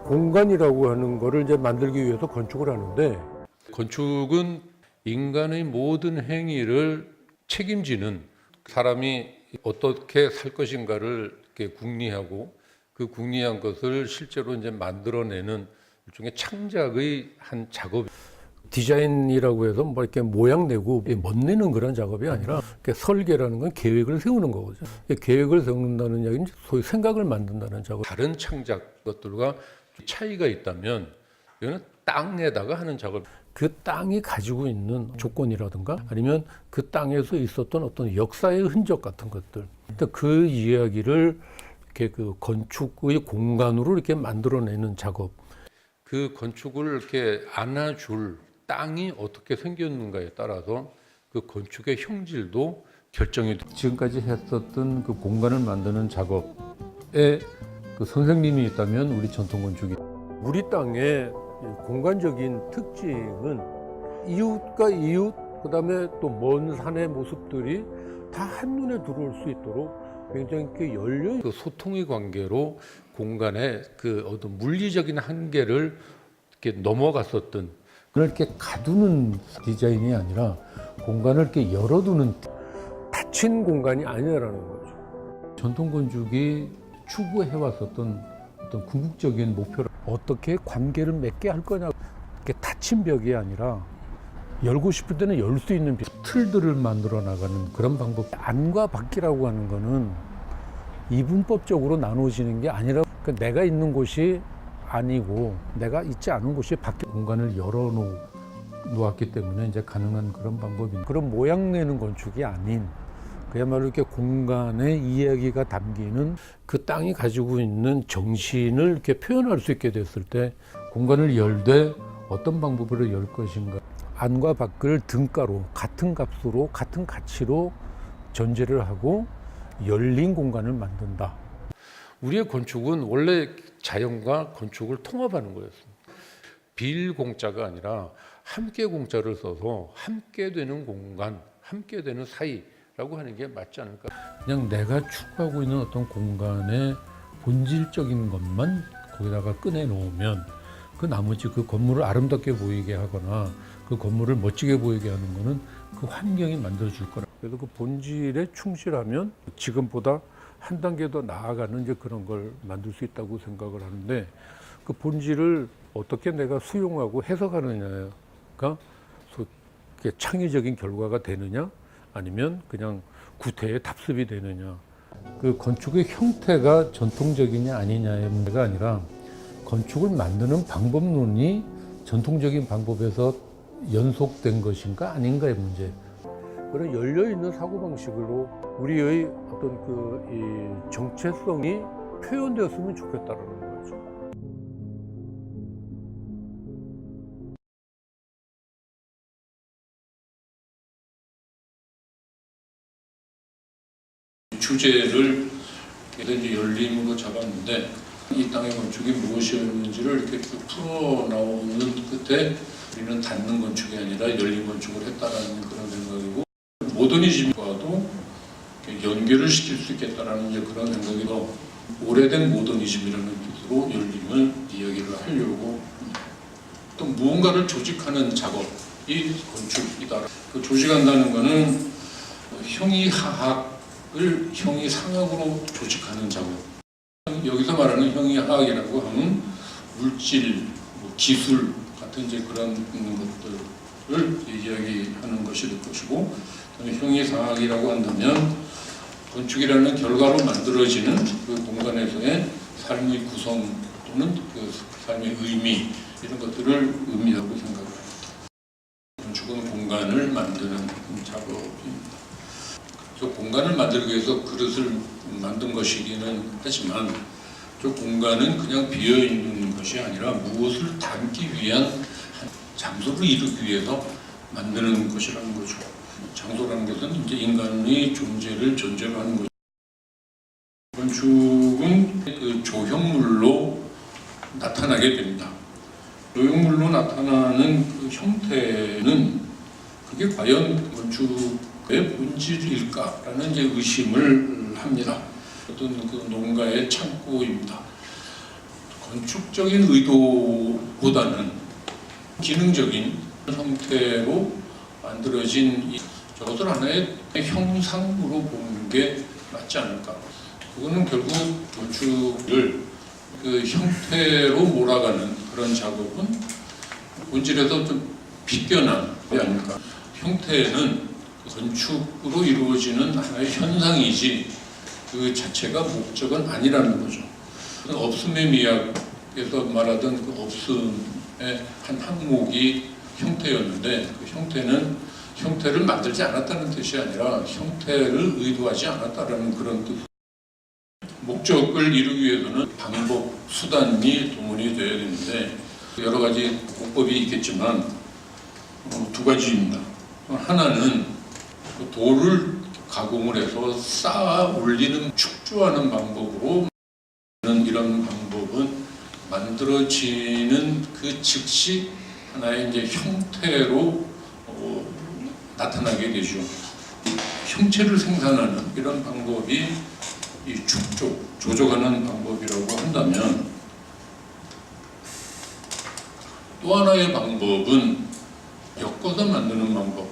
공간이라고 하는 거를 이제 만들기 위해서 건축을 하는데, 건축은 인간의 모든 행위를 책임지는, 사람이 어떻게 살 것인가를 이렇게 궁리하고 그 궁리한 것을 실제로 이제 만들어내는 일종의 창작의 한 작업. 디자인이라고 해서 뭐 이렇게 모양 내고 멋내는 그런 작업이 아니라, 설계라는 건 계획을 세우는 거거든요. 계획을 세운다는 이야기는 소위 생각을 만든다는 작업. 다른 창작 것들과 차이가 있다면 이거는 땅에다가 하는 작업. 그 땅이 가지고 있는 조건이라든가 아니면 그 땅에서 있었던 어떤 역사의 흔적 같은 것들, 그 이야기를 이렇게 그 건축의 공간으로 이렇게 만들어내는 작업. 그 건축을 이렇게 안아줄 땅이 어떻게 생겼는가에 따라서 그 건축의 형질도 결정이 됩니다. 지금까지 했었던 그 공간을 만드는 작업에 그 선생님이 있다면 우리 전통 건축이. 우리 땅의 공간적인 특징은 이웃과 이웃, 그다음에 또 먼 산의 모습들이 다 한눈에 들어올 수 있도록 굉장히 이렇게 열려. 그 소통의 관계로 공간의 그 어떤 물리적인 한계를 이렇게 넘어갔었던, 그걸 이렇게 가두는 디자인이 아니라 공간을 이렇게 열어두는, 닫힌 공간이 아니라는 거죠. 전통 건축이 추구해왔었던 어떤 궁극적인 목표를 어떻게 관계를 맺게 할 거냐. 이렇게 닫힌 벽이 아니라 열고 싶을 때는 열 수 있는 틀들을 만들어 나가는 그런 방법. 안과 밖이라고 하는 거는 이분법적으로 나눠지는 게 아니라, 그러니까 내가 있는 곳이 아니고 내가 있지 않은 곳이 밖에 공간을 열어 놓았기 때문에 이제 가능한 그런 방법인, 그런 모양 내는 건축이 아닌, 그야말로 이렇게 공간의 이야기가 담기는 그 땅이 가지고 있는 정신을 이렇게 표현할 수 있게 됐을 때, 공간을 열되 어떤 방법으로 열 것인가. 안과 밖을 등가로 같은 값으로 같은 가치로 전제를 하고 열린 공간을 만든다. 우리의 건축은 원래 자연과 건축을 통합하는 거였습니다. 빌공짜가 아니라 함께 공짜를 써서 함께 되는 공간, 함께 되는 사이라고 하는 게 맞지 않을까. 그냥 내가 추구하고 있는 어떤 공간의 본질적인 것만 거기다가 꺼내 놓으면, 그 나머지 그 건물을 아름답게 보이게 하거나 그 건물을 멋지게 보이게 하는 거는 그 환경이 만들어줄 거라. 그래서 그 본질에 충실하면 지금보다 한 단계 더 나아가는 이제 그런 걸 만들 수 있다고 생각을 하는데, 그 본질을 어떻게 내가 수용하고 해석하느냐가 창의적인 결과가 되느냐, 아니면 그냥 구태의 답습이 되느냐. 그 건축의 형태가 전통적이냐 아니냐의 문제가 아니라, 건축을 만드는 방법론이 전통적인 방법에서 연속된 것인가 아닌가의 문제. 그런 열려있는 사고방식으로 우리의 어떤 이 정체성이 표현되었으면 좋겠다라는 거죠. 주제를 이제 열림으로 잡았는데, 이 땅의 건축이 무엇이었는지를 이렇게 쭉 풀어 나오는 끝에 우리는 닫는 건축이 아니라 열린 건축을 했다라는 그런 생각이고, 모더니즘과도 연결을 시킬 수 있겠다라는 이제 그런 생각이 더 오래된 모더니즘이라는 뜻으로 열림을 이야기를 하려고 합니다. 또 무언가를 조직하는 작업이 건축이다. 그 조직한다는 것은 형이하학을 형이상학으로 조직하는 작업. 여기서 말하는 형이하학이라고 하면 물질, 기술 같은 이제 그런 것들을 이야기하는 것이 될 것이고, 형이상학이라고 한다면 건축이라는 결과로 만들어지는 그 공간에서의 삶의 구성 또는 그 삶의 의미, 이런 것들을 의미하고 생각합니다. 건축은 공간을 만드는 작업입니다. 저 공간을 만들기 위해서 그릇을 만든 것이기는 하지만, 저 공간은 그냥 비어있는 것이 아니라 무엇을 담기 위한 장소를 이루기 위해서 만드는 것이라는 거죠. 장소라는 것은 이제 인간의 존재를 전제로 하는 거죠. 건축은 그 조형물로 나타나게 됩니다. 조형물로 나타나는 그 형태는 그게 과연 건축의 본질일까라는 이제 의심을 합니다. 어떤 그 농가의 창고입니다. 건축적인 의도보다는 기능적인 형태로 만들어진 저것을 하나의 형상으로 보는 게 맞지 않을까. 그거는 결국 건축을 그 형태로 몰아가는 그런 작업은 본질에서 좀 비껴난 게 아닐까. 형태는 건축으로 이루어지는 하나의 현상이지 그 자체가 목적은 아니라는 거죠. 업숨의 미학에서 말하던 그 업숨의 한 항목이 형태였는데 그 형태는 형태를 만들지 않았다는 뜻이 아니라 형태를 의도하지 않았다라는 그런 뜻. 목적을 이루기 위해서는 방법, 수단이 동원이 되어야 되는데 여러 가지 공법이 있겠지만 두 가지입니다. 하나는 돌을 가공을 해서 쌓아 올리는 축조하는 방법으로 이런 방법은 만들어지는 그 즉시 하나의 이제 형태로 나타나게 되죠. 형체를 생산하는 이런 방법이 이 축조, 조정하는 방법이라고 한다면 또 하나의 방법은 엮어서 만드는 방법.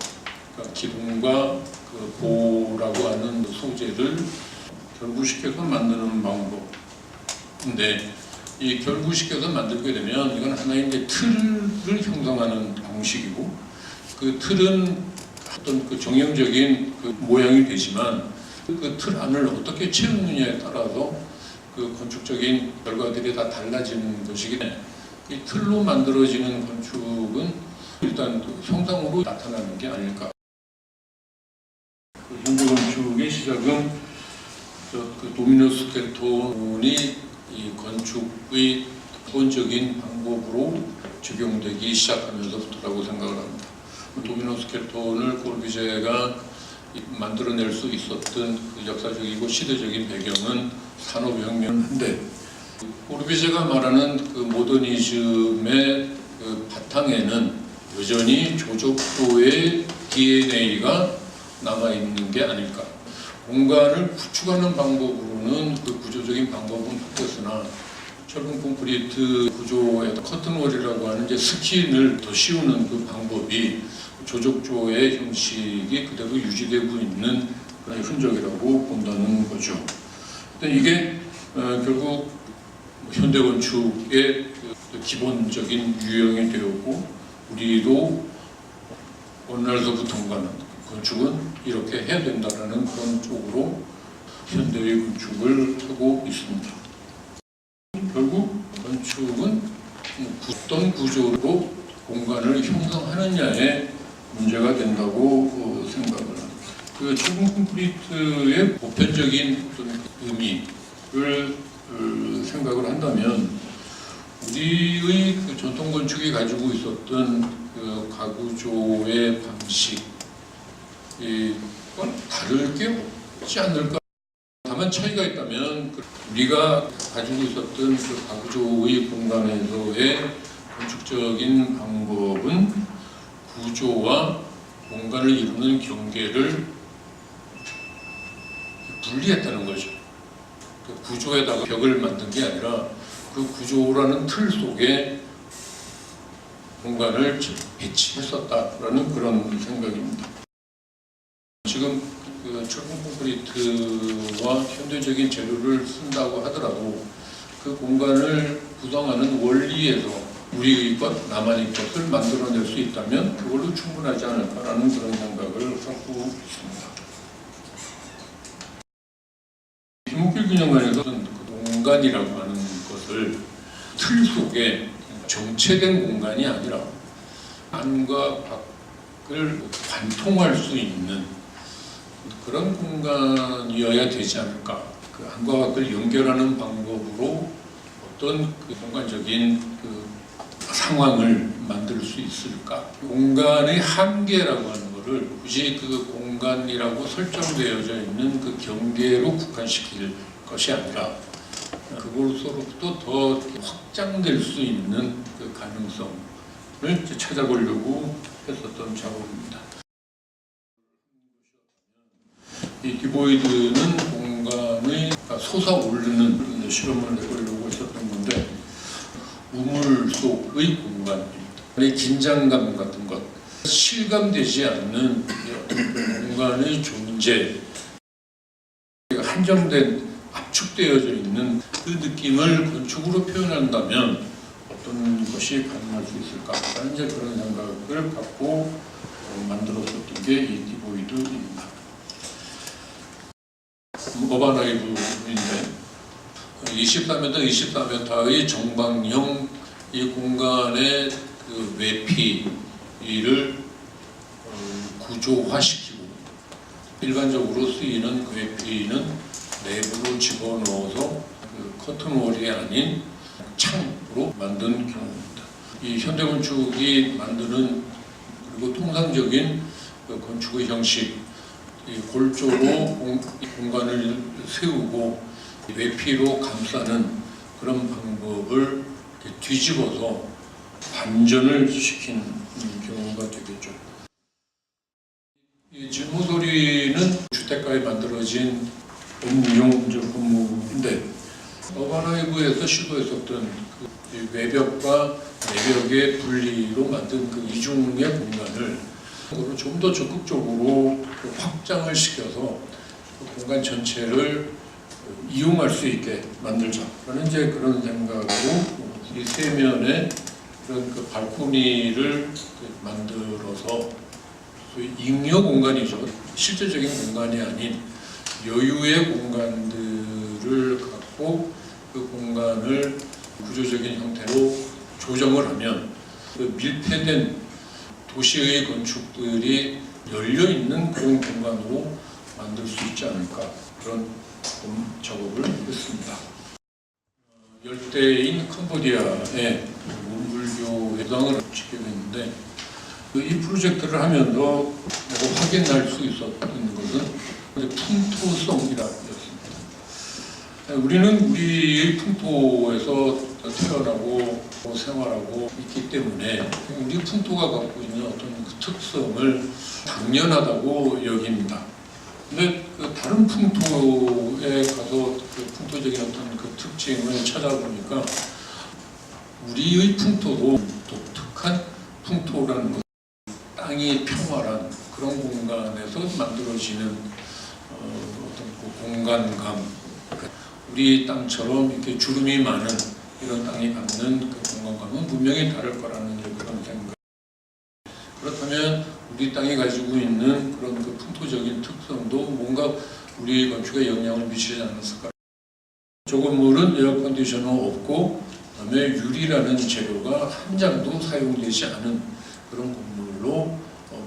그러니까 기둥과 그 보라고 하는 소재를 결부시켜서 만드는 방법. 근데 이 결부시켜서 만들게 되면 이건 하나의 이제 틀을 형성하는 방식이고 그 틀은 어떤 그 정형적인 그 모양이 되지만 그 틀 안을 어떻게 채우느냐에 따라서 그 건축적인 결과들이 다 달라지는 것이기 때문에 이 틀로 만들어지는 건축은 일단 그 형상으로 나타나는 게 아닐까. 그 현대 건축의 시작은 그 도미노 스켈톤이 이 건축의 기본적인 방법으로 적용되기 시작하면서부터라고 생각을 합니다. 도미노 스켈톤을 코르비제가 만들어낼 수 있었던 그 역사적이고 시대적인 배경은 산업혁명인데 코르비제가 말하는 그 모더니즘의 그 바탕에는 여전히 조적도의 DNA가 남아있는 게 아닐까. 공간을 구축하는 방법으로는 그 구조적인 방법은 바뀌었으나 철근 콘크리트 구조의 커튼월이라고 하는 이제 스킨을 더 씌우는 그 방법이 조적조의 형식이 그대로 유지되고 있는 그런 흔적이라고 본다는 거죠. 이게 결국 현대 건축의 그 기본적인 유형이 되었고 우리도 어느 날서부터인가는 건축은 이렇게 해야 된다라는 그런 쪽으로 현대의 건축을 하고 있습니다. 결국 건축은 어떤 구조로 공간을 형성하느냐에 문제가 된다고 생각을 합니다. 그 철근 콘크리트의 보편적인 어떤 의미를 생각을 한다면 우리의 그 전통 건축이 가지고 있었던 그 가구조의 방식과 다를 게 없지 않을까. 다만 차이가 있다면 우리가 가지고 있었던 그 가구조의 공간에서의 건축적인 방법은 구조와 공간을 이루는 경계를 분리했다는 거죠. 그 구조에다가 벽을 만든 게 아니라 그 구조라는 틀 속에 공간을 배치했었다라는 그런 생각입니다. 지금 그 철근 콘크리트와 현대적인 재료를 쓴다고 하더라도 그 공간을 구성하는 원리에서 우리의 것, 나만의 것을 만들어낼 수 있다면 그걸로 충분하지 않을까라는 그런 생각을 하고 있습니다. 김옥길 기념관에서는 그 공간이라고 하는 것을 틀 속에 정체된 공간이 아니라 안과 밖을 관통할 수 있는 그런 공간이어야 되지 않을까. 그 안과 밖을 연결하는 방법으로 어떤 그 공간적인 그 상황을 만들 수 있을까. 공간의 한계라고 하는 것을 굳이 그 공간이라고 설정되어져 있는 그 경계로 국한시킬 것이 아니라 그것으로부터 더 확장될 수 있는 그 가능성을 찾아보려고 했었던 작업입니다. 이 디보이드는 공간의 솟아오르는 실험을 해보려고 했었던 건데 우물 속의 공간입니다. 이 긴장감 같은 것, 실감되지 않는 어떤 공간의 존재, 한정된 압축되어져 있는 그 느낌을 건축으로 표현한다면 어떤 것이 가능할 수 있을까? 라는 이제 그런 생각을 갖고 만들었었던 게 이 디보이드입니다. 어바나이브인데 24m, 24m의 정방형 이 공간의 그 외피를 구조화시키고 일반적으로 쓰이는 그 외피는 내부로 집어넣어서 그 커튼월이 아닌 창으로 만든 경우입니다. 이 현대건축이 만드는 그리고 통상적인 그 건축의 형식, 이 골조로 공간을 세우고 외피로 감싸는 그런 방법을 뒤집어서 반전을 시킨 경우가 되겠죠. 이 질무소리는 주택가에 만들어진 음용 건물인데 어바나이브에서 시도했었던 그 외벽과 내벽의 분리로 만든 그 이중의 공간을 좀 더 적극적으로 확장을 시켜서 그 공간 전체를 이용할 수 있게 만들자라는 이제 그런 생각으로 이 세면에 그런 그 발코니를 만들어서 소위 잉여 공간이죠. 실제적인 공간이 아닌 여유의 공간들을 갖고 그 공간을 구조적인 형태로 조정을 하면 그 밀폐된 도시의 건축들이 열려있는 그런 공간으로 만들 수 있지 않을까 그런 작업을 했습니다. 열대인 캄보디아의 문불교 회당을 짓게 됐는데 이 프로젝트를 하면서 확인할 수 있었던 것은 풍토성이라였습니다. 우리는 우리의 풍토에서 태어나고 생활하고 있기 때문에 우리 풍토가 갖고 있는 어떤 그 특성을 당연하다고 여깁니다. 근데 그 다른 풍토에 가서 그 풍토적인 어떤 그 특징을 찾아보니까 우리의 풍토도 독특한 풍토라는 것, 땅이 평활한 그런 공간에서 만들어지는 어떤 그 공간감, 우리 땅처럼 이렇게 주름이 많은 이런 땅이 갖는 그 공간감은 분명히 다를 거라는 그런 생각. 그렇다면 우리 땅이 가지고 있는 그런 그 풍토적인 특성도 뭔가 우리 건축에 영향을 미치지 않았을까? 저 건물은 에어컨디셔너 없고 그다음에 유리라는 재료가 한 장도 사용되지 않은 그런 건물로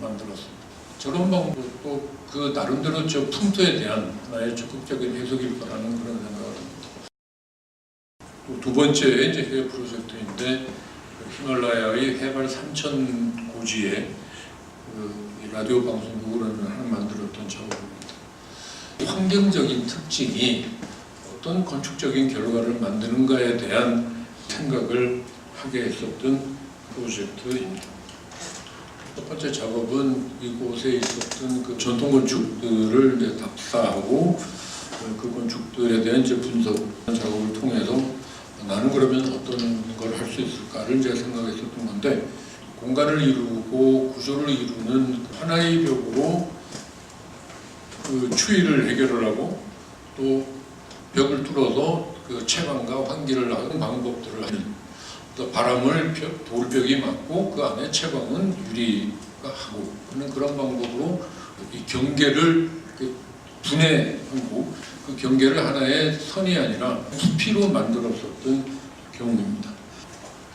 만들었습니다. 저런 방법도 그 나름대로 저 풍토에 대한 하나의 적극적인 해석일 거라는 그런 생각을 합니다. 또 두 번째 이제 해외 프로젝트인데 히말라야의 해발 3,000 고지에 그 라디오 방송국을 하나 만들었던 작업입니다. 환경적인 특징이 어떤 건축적인 결과를 만드는가에 대한 생각을 하게 했었던 프로젝트입니다. 첫 번째 작업은 이곳에 있었던 그 전통 건축들을 이제 답사하고 그 건축들에 대한 이제 분석 작업을 통해서 나는 그러면 어떤 걸 할 수 있을까를 이제 생각했었던 건데 공간을 이루고 구조를 이루는 하나의 벽으로 그 추위를 해결을 하고 또 벽을 뚫어서 그 채광과 환기를 하는 방법들을 하는 또 바람을 돌벽이 막고 그 안에 채광은 유리가 하고 하는 그런 방법으로 이 경계를 분해하고 그 경계를 하나의 선이 아니라 숲이로 만들었었던 경우입니다.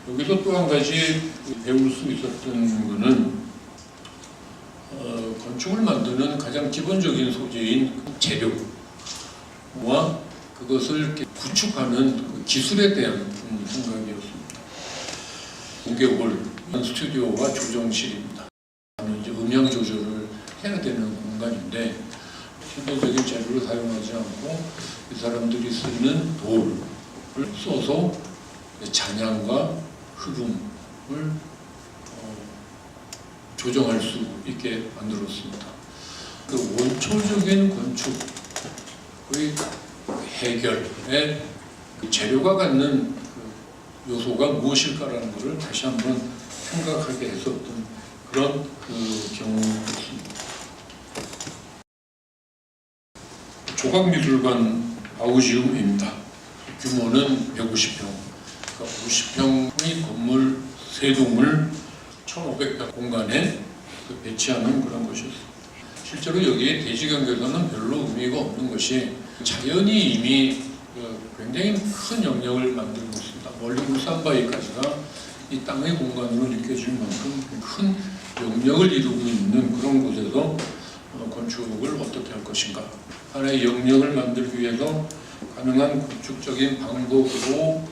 여기서 또 한 가지 배울 수 있었던 것은 건축을 만드는 가장 기본적인 소재인 재료와 그것을 구축하는 기술에 대한 생각이었습니다. 5개월 스튜디오와 조정실입니다. 이제 음향 조절을 해야 되는 공간인데 현대적인 재료를 사용하지 않고 이 사람들이 쓰는 돌을 써서 잔향과 흐름을 조정할 수 있게 만들었습니다. 그 원초적인 건축의 해결의 재료가 갖는 요소가 무엇일까라는 것을 다시 한번 생각하게 했었던 그런 경우였습니다. 조각미술관 아우지움입니다. 규모는 150평, 그러니까 50평의 건물 3동을 1,500평 공간에 배치하는 그런 것이었습니다. 실제로 여기에 대지경계에서는 별로 의미가 없는 것이 자연이 이미 굉장히 큰 영역을 만들고 있습니다. 멀리 울산바위까지가 이 땅의 공간으로 느껴질 만큼 큰 영역을 이루고 있는 그런 곳에서 건축을 어떻게 할 것인가. 하나의 영역을 만들기 위해서 가능한 건축적인 방법으로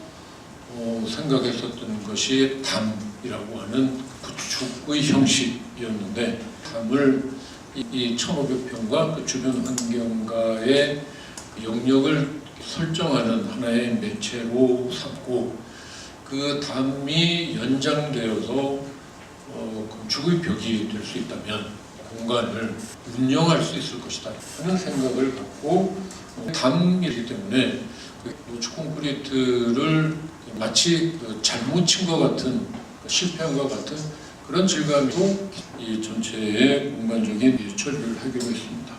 생각했었던 것이 담이라고 하는 구축의 형식이었는데, 담을 이 1,500평과 그 주변 환경과의 영역을 설정하는 하나의 매체로 삼고, 그 담이 연장되어서 건축의 벽이 될 수 있다면 공간을 운영할 수 있을 것이다 하는 생각을 갖고, 담이기 때문에 노축 콘크리트를 마치 잘못 친 것 같은, 실패한 것 같은 그런 질감으로 이 전체의 공간적인 처리를 하기로 했습니다.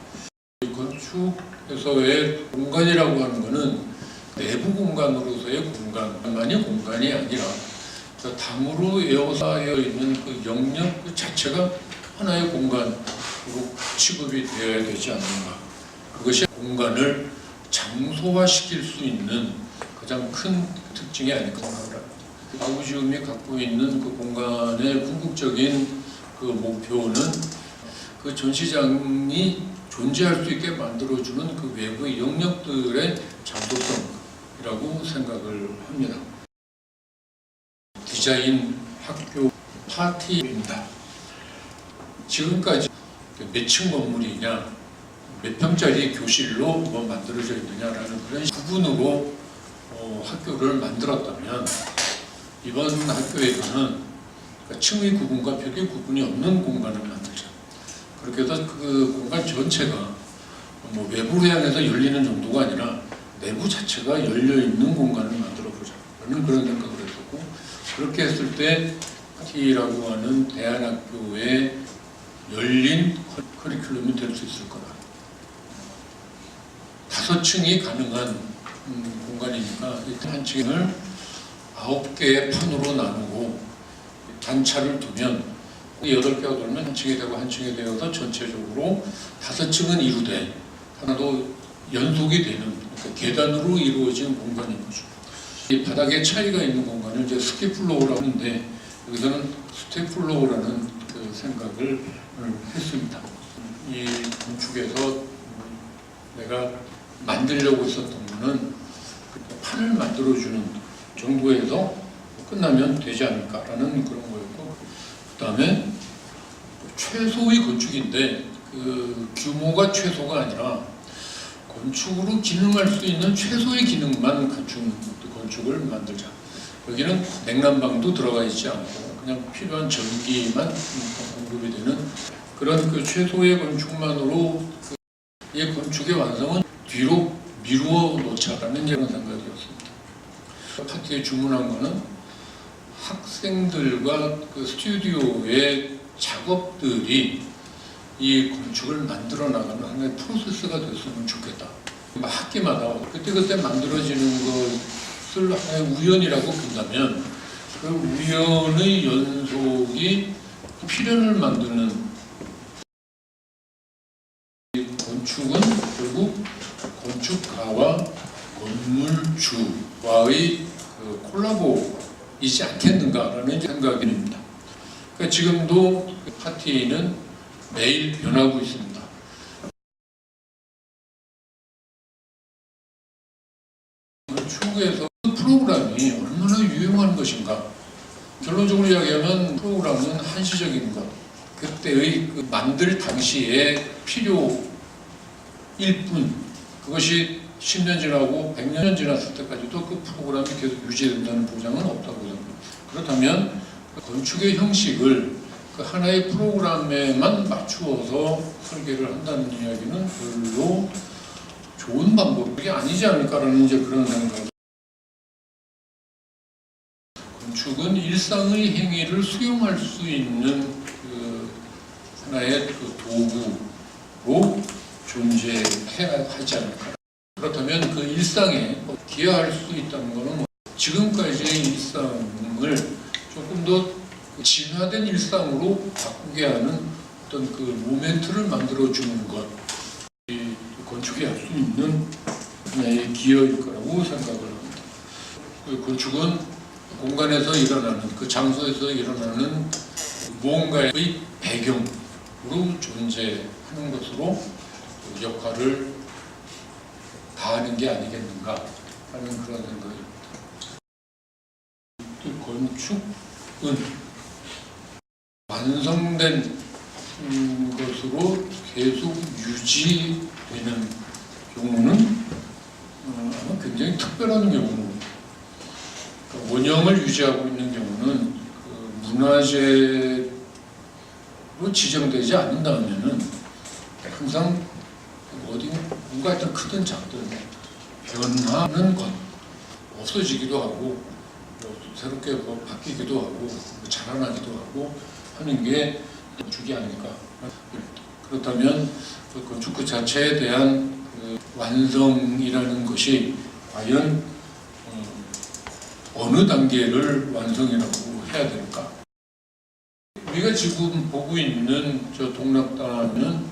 건축에서의 공간이라고 하는 것은 내부 공간으로서의 공간만이 공간이 아니라 담으로 에워싸여 있는 그 영역 그 자체가 하나의 공간으로 취급이 되어야 되지 않는가. 그것이 공간을 장소화시킬 수 있는 가장 큰 특징이 아닐까 생각합니다. 아우지움이 갖고 있는 그 공간의 궁극적인 그 목표는 그 전시장이 존재할 수 있게 만들어주는 그 외부의 영역들의 장소성이라고 생각을 합니다. 디자인 학교 파티입니다. 지금까지 몇 층 건물이냐, 몇 평짜리 교실로 뭐 만들어져 있느냐라는 그런 구분으로 학교를 만들었다면, 이번 학교에서는 층의 구분과 벽의 구분이 없는 공간을 만들자. 그렇게 해서 그 공간 전체가 뭐 외부로 향해서 열리는 정도가 아니라 내부 자체가 열려있는 공간을 만들어보자 라는 그런 생각을 했었고, 그렇게 했을 때 T라고 하는 대안학교의 열린 커리큘럼이 될 수 있을 거다. 5층이 가능한 공간이니까 한 층을 9개의 판으로 나누고 단차를 두면 8개가 돌면 한 층이 되고 한 층이 되어서 전체적으로 5층은 이루되 하나도 연속이 되는, 그러니까 계단으로 이루어진 공간인 거죠. 이 바닥에 차이가 있는 공간을 이제 스키플로어라고 하는데, 여기서는 스테플로어라는 그 생각을 했습니다. 이 건축에서 내가 만들려고 했었던 거는 판을 만들어주는 정도에서 끝나면 되지 않을까라는 그런 거였고, 그 다음에 최소의 건축인데 그 규모가 최소가 아니라 건축으로 기능할 수 있는 최소의 기능만 갖춘 건축을 만들자. 여기는 냉난방도 들어가 있지 않고 그냥 필요한 전기만 공급이 되는 그런 그 최소의 건축만으로 이 건축의 완성은 뒤로 미루어 놓자라는 이런 생각이었습니다. 파티에 주문한 거는 학생들과 그 스튜디오의 작업들이 이 건축을 만들어 나가는 하나의 프로세스가 됐으면 좋겠다. 학기마다 그때그때 만들어지는 것을 하나의 우연이라고 본다면 그 우연의 연속이 필연을 만드는, 건축은 결국 건축가와 건물주와의 그 콜라보이지 않겠는가라는 생각이 듭니다. 그러니까 지금도 파티는 매일 변하고 있습니다. 추구에서 프로그램이 얼마나 유용한 것인가. 결론적으로 이야기하면 프로그램은 한시적인 것, 그때의 그 만들 당시에 필요일 뿐, 그것이 10년 지나고 100년 지났을 때까지도 그 프로그램이 계속 유지된다는 보장은 없다고 생각합니다. 그렇다면 건축의 형식을 그 하나의 프로그램에만 맞추어서 설계를 한다는 이야기는 별로 좋은 방법이 아니지 않을까라는 이제 그런 생각을 건축은 일상의 행위를 수용할 수 있는 그 하나의 그 도구로 존재해야 하지 않을까. 그렇다면 그 일상에 기여할 수 있다는 것은 뭐 지금까지의 일상을 조금 더 진화된 일상으로 바꾸게 하는 어떤 그 모멘트를 만들어주는 것, 이 건축이 할 수 있는 하나의 기여일 거라고 생각을 합니다. 그 건축은 공간에서 일어나는, 그 장소에서 일어나는 무언가의 배경으로 존재하는 것으로 역할을 다하는 게 아니겠는가 하는 그런 생각입니다. 건축은 완성된 것으로 계속 유지되는 경우는 아마 굉장히 특별한 경우, 그러니까 원형을 유지하고 있는 경우는 그 문화재로 지정되지 않는다면은 항상 어디 뭔가 하여튼 크든 작든 변하는 것, 없어지기도 하고 새롭게 뭐 바뀌기도 하고 자라나기도 하고 하는 게 건축이 아닐까. 그렇다면 그 건축 그 자체에 대한 그 완성이라는 것이 과연 어느 단계를 완성이라고 해야 될까? 우리가 지금 보고 있는 저 동락당은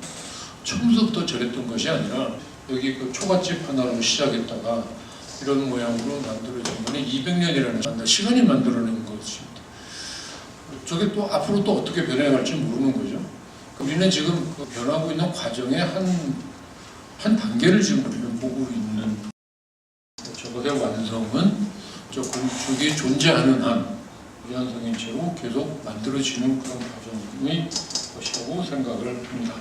처음부터 저랬던 것이 아니라 여기 그 초가집 하나로 시작했다가 이런 모양으로 만들어진 거는 200년이라는 시간이 만들어낸 것입니다. 저게 또 앞으로 또 어떻게 변해갈지 모르는 거죠. 우리는 지금 그 변하고 있는 과정의 한 단계를 지금 우리는 보고 있는, 저것의 완성은 저 건축이 존재하는 한 무한성인 채로 계속 만들어지는 그런 과정의 것이라고 생각을 합니다.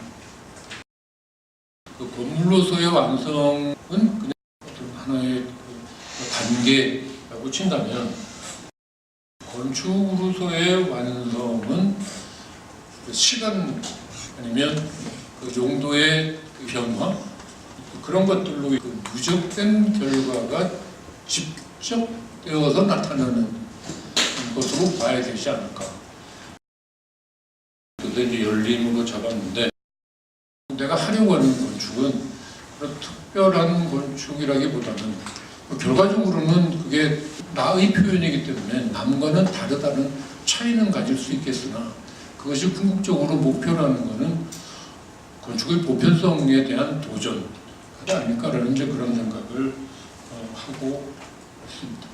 그 건물로서의 완성은 그냥 어떤 하나의 그 단계라고 친다면, 건축으로서의 완성은 그 시간 아니면 그 용도의 그 변화, 그런 것들로 그 누적된 결과가 직접 되어서 나타나는 것으로 봐야 되지 않을까. 근데 이제 열림으로 잡았는데, 내가 하려고 하는 건축은 그런 특별한 건축이라기보다는 결과적으로는 그게 나의 표현이기 때문에 남과는 다르다는 차이는 가질 수 있겠으나, 그것이 궁극적으로 목표라는 것은 건축의 보편성에 대한 도전이 아닐까라는 이제 그런 생각을 하고 있습니다.